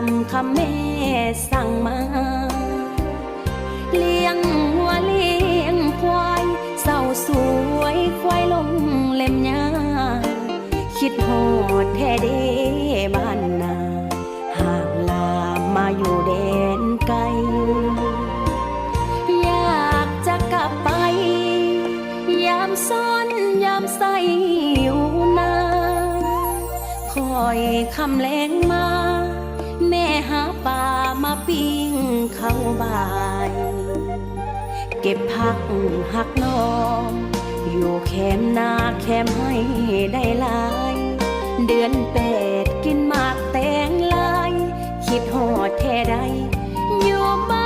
ำคำแม่สั่งมาเลี้ยงวัวเลี้ยงควายเศร้าสวยควายลงเล่มหญ้าคิดโหดแท้เด้บ้านนาห่างลามาอยู่แดนไกลอยากจะกลับไปยามซ้อนยามใสอยู่นาคอยคำแรงมาแม่หาปลามาปิ้งเข้าบ่ายเก็บผักหักน้องอยู่แคมป์นาแคมป์ให้ได้หลายเดือน8กินหมากแตงลายคิดหอดแท้ใดอยู่บ้